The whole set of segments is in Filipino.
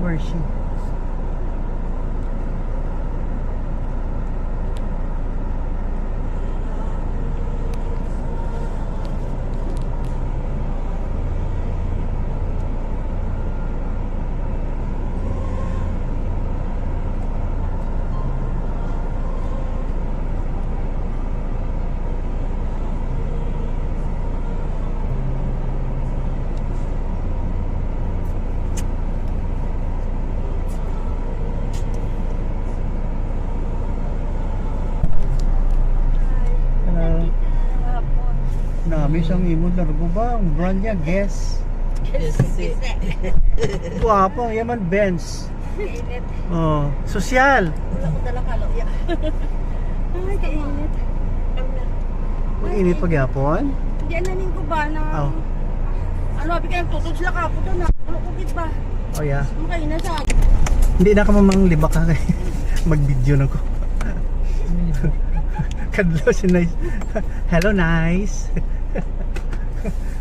Hershey. Dami siyang imo largo ba? Ang brand niya, Guess. Guwapo, yaman Benz. Oh, sosyal. Wala ko dala kalo. Ay, kainit. Mag-init pagyapon? Hindi ananin ko ba na... Oh. Ano, abi ka nagtutod sila kapo doon na. Wala ko git ba? Oh yeah. Makain na sa... Hindi na ka mamang libak ka kay mag-video na ko. Kadlo si Nice. Hello Nice.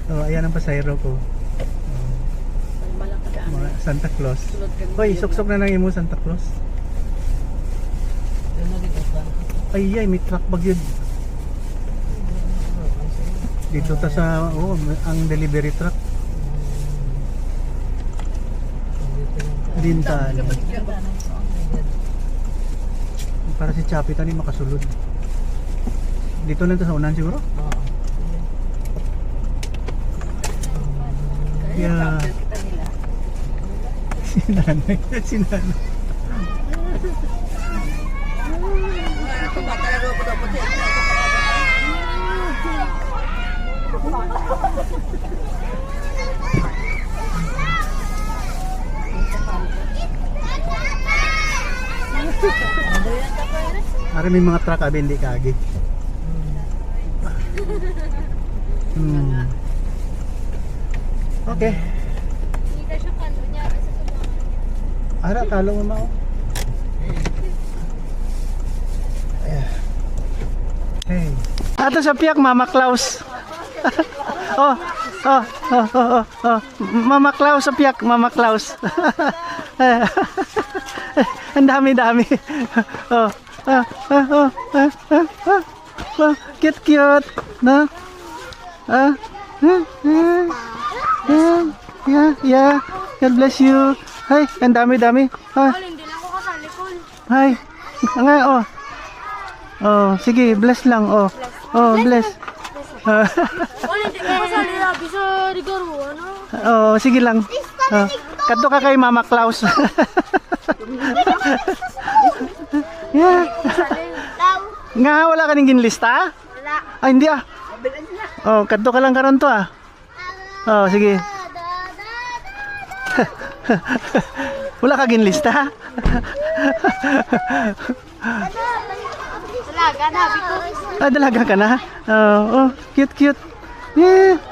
Oh, ayan ang pasayro ko. Mga Santa Claus. Hoy, suksok na nang imo Santa Claus. Ay, may truck bag yun. Dito ta sa, ang delivery truck. Dintan. Para si Chapi tani makasulod. Dito na to sa unan siguro? Yeah. Sinanay. Para may mga truck abi hindi kagi. Okay. Kita siya kano niya sa sumangan. Ara, talo mo mao. Hey. Ato sa piyak, Mama Claus. Oh. Mama Claus sa piyak, Mama Claus. Ang dami-dami. Oh. Cute. No? Yeah. God bless you. Hi, ang dami-dami. Hi. Hindi lang ako kasali ko. Hi. Nga, oh. Oh, sige, bless lang. Oh, bless. Hindi lang ako kasali labi sa Rigaro, ano? Oh, sige lang. Oh, kadto ka kay Mama Claus. Yeah. Nga, wala ka ning ginlista? Wala. Ay, hindi ah. Oh, kadto ka lang karon to ah. Oh, sige. Wala ka ginlista? Talaga, nabi ko. Ah, dalaga ka na? Oh, cute. Yeah.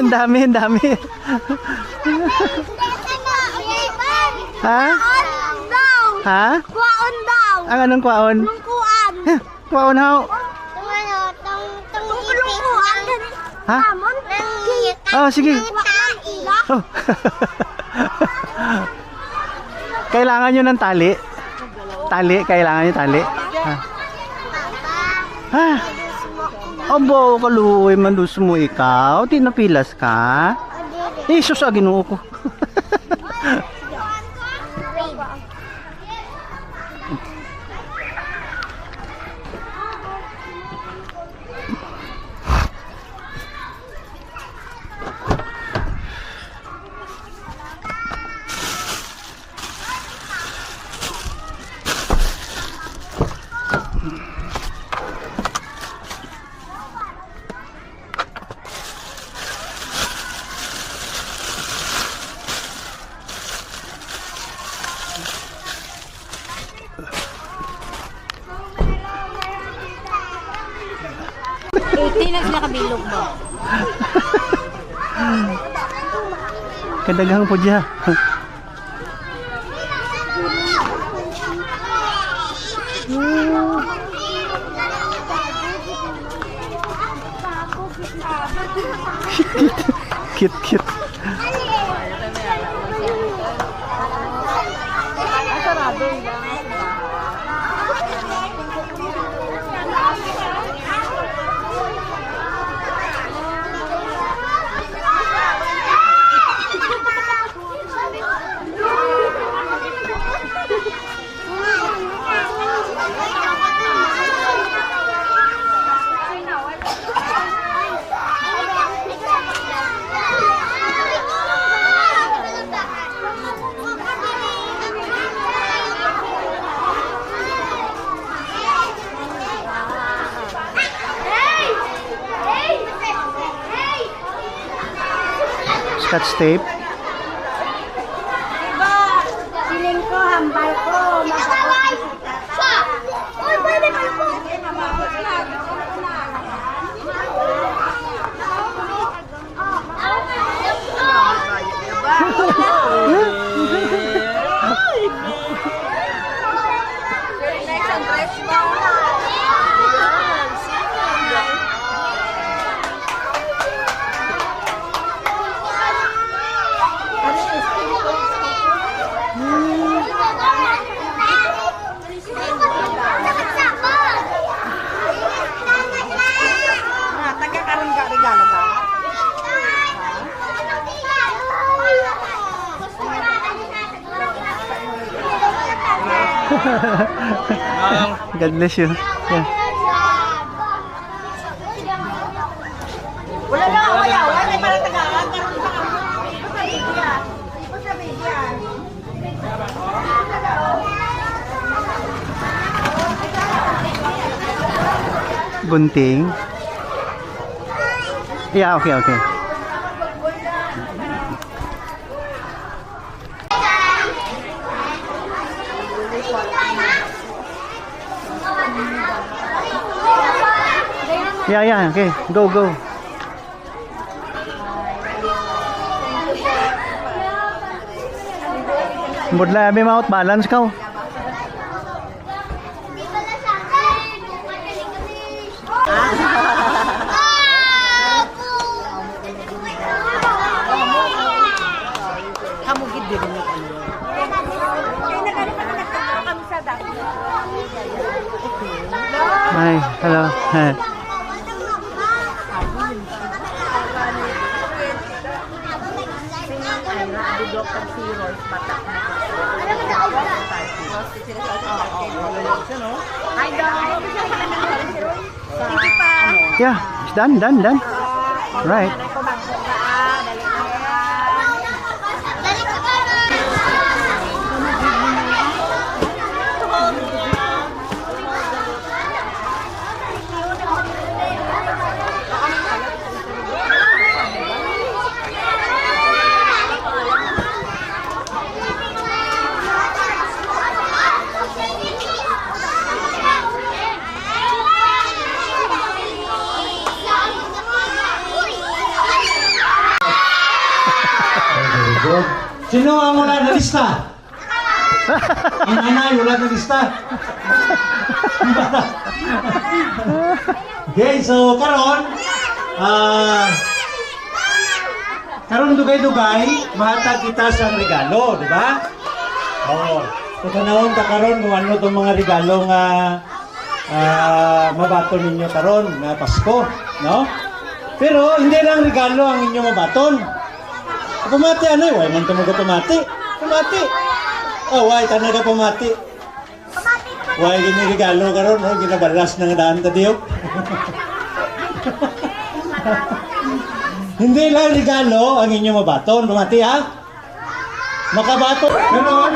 Ang dami. Ha? Ha? Kuwaon daw. Ang anong kwaon? Lungkuan. Kwaon how? Lungkuan. Ha? Amon. Oh, sige. Oh. Kailangan nyo ng tali? Kailangan nyo tali? Ha? Abo, kaluoy man mo ikaw. Tinapilas ka? Isus, ginoo ko. Hindi na sila kabilog ba? Kadagang po dyan. Cute. scotch tape. Diba, siling ko, hambal ko, masakot si tata. Uy, pwede kayo po. Next ang dress mo. Taga-karoon ka regalo ba? God bless you. Yeah. Wala na, wala. Wala para taga-karoon ka. Basta media. Basta media. Gunting. Yeah, okay, okay. Yeah, yeah, okay. Go, go. Mudla, may mouth balance ka. Kamugid din mo ano. Kaya nakalimutan kami sa dako. Hi, hello. Dr. Zero, batak na. Hi, Doc. Hindi pa. Yeah, it's done, done, done. Right. Sino ang wala na lista? Ang nanay wala na lista. Okay, so karon dugay-dugay mahatag kita sa regalo, di ba? Oo. So kanahon ta karon kung ano tong mga regalo nga mabaton ninyo karon na Pasko, no? Pero hindi lang regalo ang inyo mabaton. Pumati ano eh, why man tumuga pumati? Pumati! Oh, why tanaga pumati? Why gini regalo karon, no? Ginabalas na nga daan ta diyo. Hindi lang regalo ang inyo mabaton, pumati ha? Makabaton. Ganon.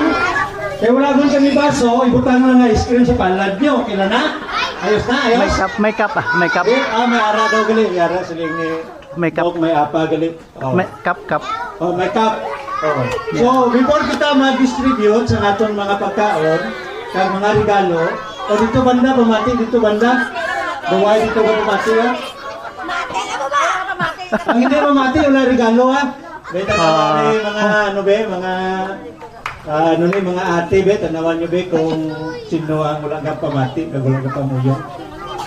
Eh wala doon sa baso, ibutang na nga ice cream sa palad nyo. Kailan na? Ayos na, ayos? May cup ah, may cup. May ara daw gali. May ara siling ni... May cup. May apa gali. Oh. May cup. Oh, may cup. Oh. So, before kita mag-distribute sa atong mga pagkaon, kag mga regalo, o dito banda, pamati, dito banda. Buway dito ba pamati ha? Ang hindi pamati, wala regalo ha? Beta na mga ano be, mga mga ate be, tanawan nyo be kung sino ang wala kang pamati, kag wala kang pamuyong.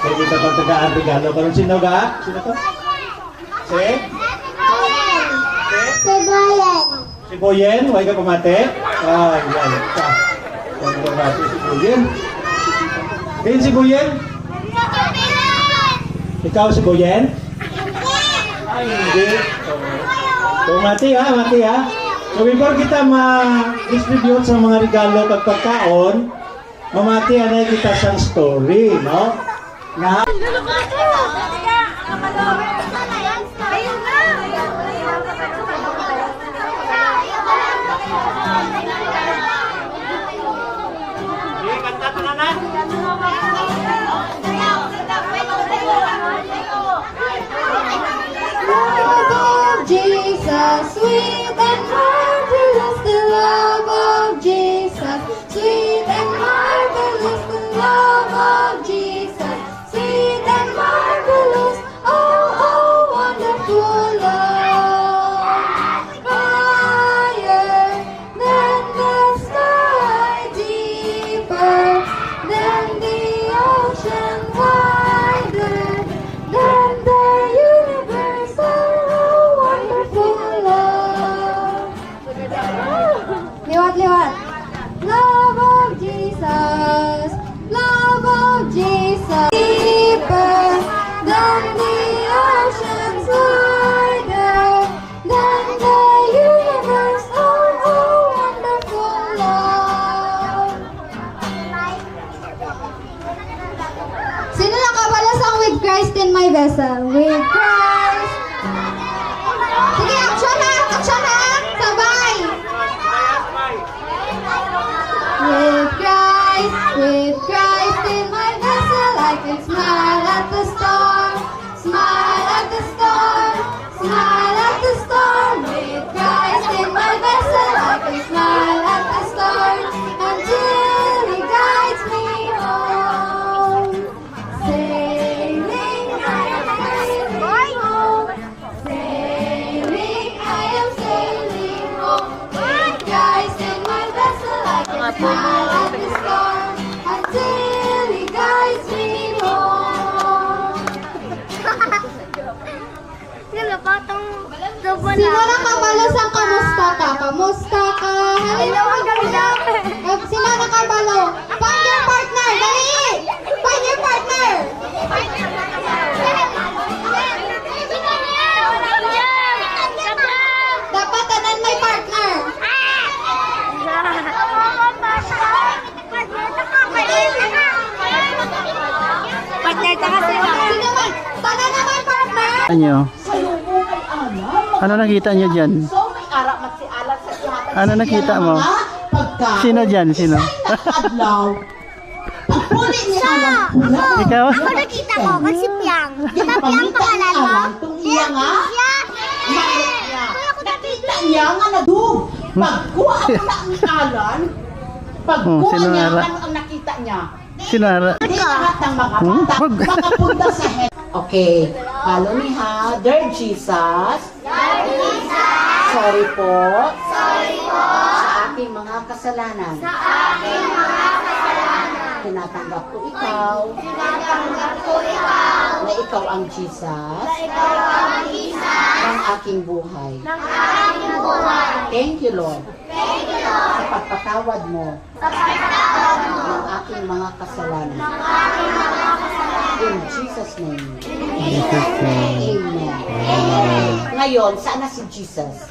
Kaya kita pag tagaan regalo. Karon sino ga? Sino to? Si Boyen, huwag ka pamate? Ay, yan. Huwag ka pamate si Boyen. Din si Boyen? Ikaw si Boyen? Ay, hindi. So, mati ha. So, before kita ma-distribute sa mga regalo at pagkaon, mamati na kita sa story, no? Nga. Jesus, we vessel with Christ. Sige, action ha! Action ha! Sabay! With Christ in my vessel, I can smile at the storm, smile at the storm, smile at the storm. With Christ in my vessel, I can smile at the storm until He guides me home. Sailing, I am sailing home. Sailing, I am sailing home. With Christ in my vessel, I can smile at the storm until He guides me home. Sino nakabalo sa kamusta ka? Kamusta ka? Hello, ang ganda. Sino nakabalo? Find your partner! Dali! Find your partner! Dapat tanan may partner. Partner ka kasi. Sino man? Tanan na may partner. Ano? Ano nakita niyo dyan? So, may arak magsialat sa ihatan. Ano nakita mo? Pagkaon. Sino dyan? Sino? Adlaw. Pagpuli niya alam pula. Ikaw? Ako nakita ko kasi Piang. Di ba Piang pangalan mo? Itong iya nga. Malit niya. Nakita niya nga nagdug. Pagkuha ako na ang alan. Pagkuha sino niya, ara? ano ang nakita niya? Sinara. Hindi lahat ng mga bata makapunta sa head. Okay. Follow me ha. Dear Jesus. Sorry po. Sa aking mga kasalanan. Tinatanggap ko ikaw. Na ikaw ang Jesus. Ng aking buhay. Thank you, Lord. Sa pagpatawad mo. Ng aking mga kasalanan. In Jesus' name. Jesus name. Amen. Ngayon, saan na si Jesus?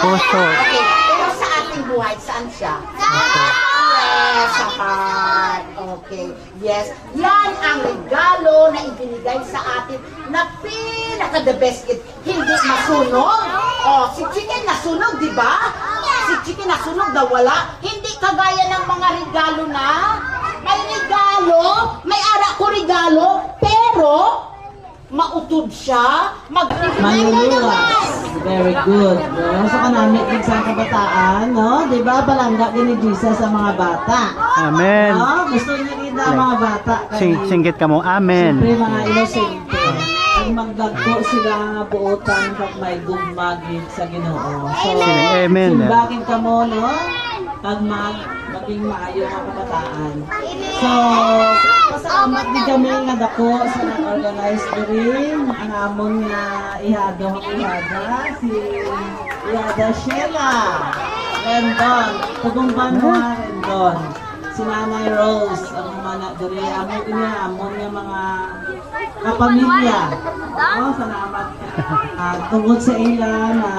Puso. Okay, pero sa ating buhay, saan siya? Yes, sa heart. Okay, yes. Yan ang regalo na ibinigay sa atin na pinaka-the best gift. Hindi masunog. Oh, si Chicken nasunog, di ba? Si Chicken nasunog daw wala. Hindi kagaya ng mga regalo na may regalo, may ara ko regalo, pero mautod siya, Manluluwas. Very good. No? So, kanamit din sa kabataan, no? Di ba? Palangga din ni Jesus sa mga bata. Amen. No? Gusto niya rin ang mga bata. Singgit ka mo. Amen. Siyempre, mga inosente. Ang magdagko sila nga buotan pag may gumagid sa Ginoo. So, Amen. simbakin ka mo, no? Pag maging maayo ang kabataan. So, pasalamat din kami nga dako sa nag-organize rin. Ang amon nga ihado ang ihada, si Ihada Sheila Rendon. Tugumban mo nga Rendon. Si Nanay Rose, ang mana diri amon nga mga kapamilya. Oh, salamat. Tungod sa ila na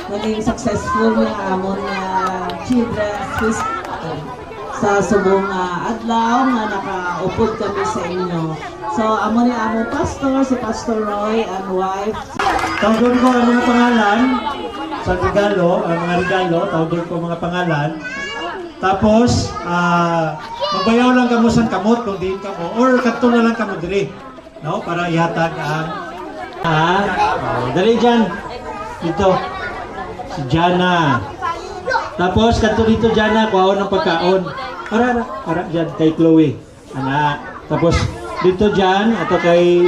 naging successful ng amon nga Children's Feast sa subong adlaw nga nakaupod kami sa inyo. So, amo ni among pastor, si Pastor Roy and wife. Tawagin ko ang mga pangalan sa regalo, ang mga regalo, tawagin ko mga pangalan. Tapos, magbayaw lang kamo sa kamot kung di kamo, or kanto na lang kamo diri, no? Para ihatag ang dali dyan. Dito. Si Jana. Tapos, kanto dito Jana, kuhaon ng pagkaon. Para dyan kay Chloe. Anak. Tapos, dito dyan, ato kay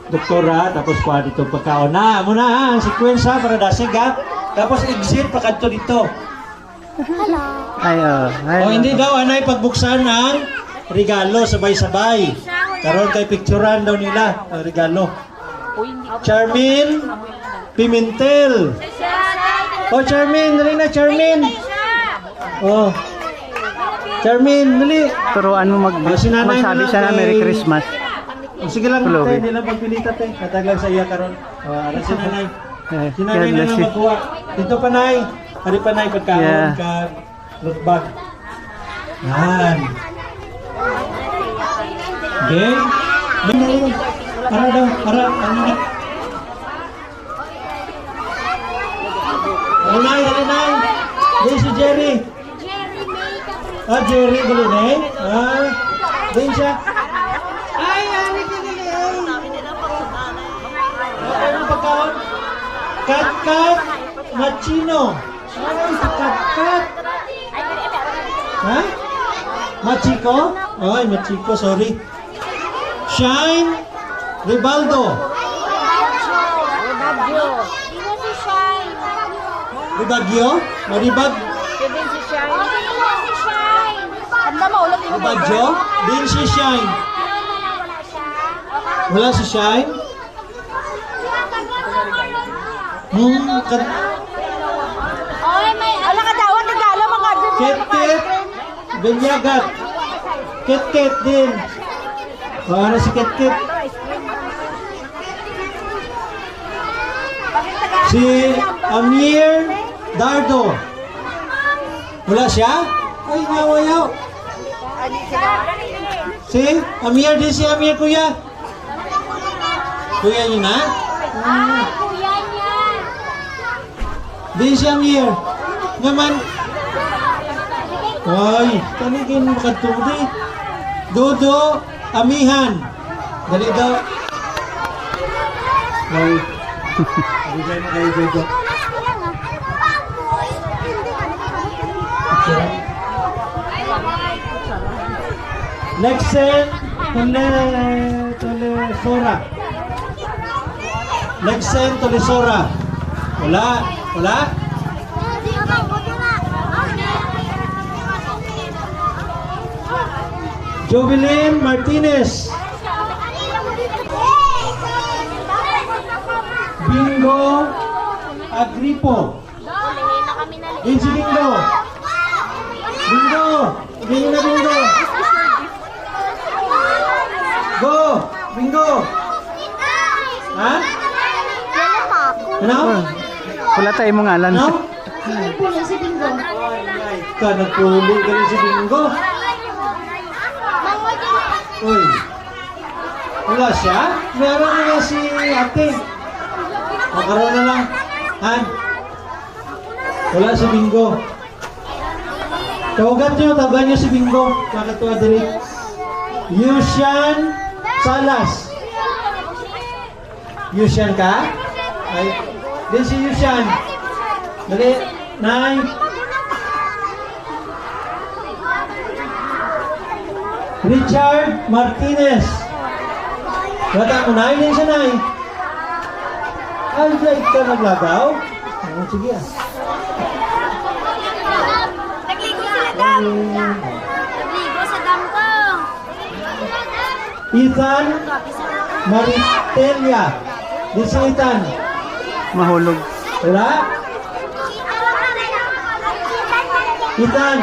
Doktora, tapos kuha dito pagkaon. Muna ang sekwensya para dasig ha. Tapos, exit pa kanto dito. Ay, O hindi daw anay pagbuksan ng regalo sabay-sabay. Karon kay picturean daw nila ang regalo. Charmin Pimentel. Oh Charmin, dali na Charmin. Oh. Charmin, dali. Turuan mo Sinanay magsabi mo siya na lang Merry kay- Christmas. Oh, sige lang Chloe. tayo, hindi lang pagpilita tayo. Kataglan sa iya karon. Ara si nanay. Eh, Si nanay God na bless lang you. magkuha. Dito pa nay. Hari pa nay pagkaon Yeah. ka look bag. Yan. Okay? Para daw, para, ano na. Dali na. Din si Jerry. Ah, Jerry, dali na eh. Ah, din siya. Ay, ano ang pagkaon? Kat-kat Machino. Ay, si Kat-kat. Ha? Machiko? Ay, Machiko, sorry. Shine Ribaldo. Ribagyo? Maribag? Ribagyo? Din si Shine. Wala si Shine? Ket-ket Benyagat. Ket-ket din. Ano si Ket-ket? Si Amir Dardo. Wala siya? Ay, nawayaw. Si Amir din si Amir, kuya. Kuya niyo na? Din si Amir. Naman. Ay, tanigin makatuli. Dodo Amihan. Dali daw. Ay. Bigay mo kayo, Dodo. Lexen Tolesora. Lexen Tolesora. Wala. Wala? Jovelyn Martinez. Bingo Agripo. Din si Bingo. Bingo. Bingo na Bingo. Go. Bingo. Ha? Ano? Wala tayo mong ngalan. Ano? Ka, nagpuli ka rin si Bingo. Uy. Wala siya? Meron na si ate. Makaroon na lang. Han? Wala si Bingo. Tawagan nyo si Bingo. Kakatuwa dali. Yushan Salas. Yushan ka? Ay, din si Yushan. Dali. Nay. Richard Martinez. Bata mo, Nay. Din siya, Nay. Ay, dahil ka naglagaw? Oh, sige ah. Nagligo sila dam. Nagligo sa dam ko. Ethan Maritelia. Di si Ethan. Mahulog. Wala? Ethan.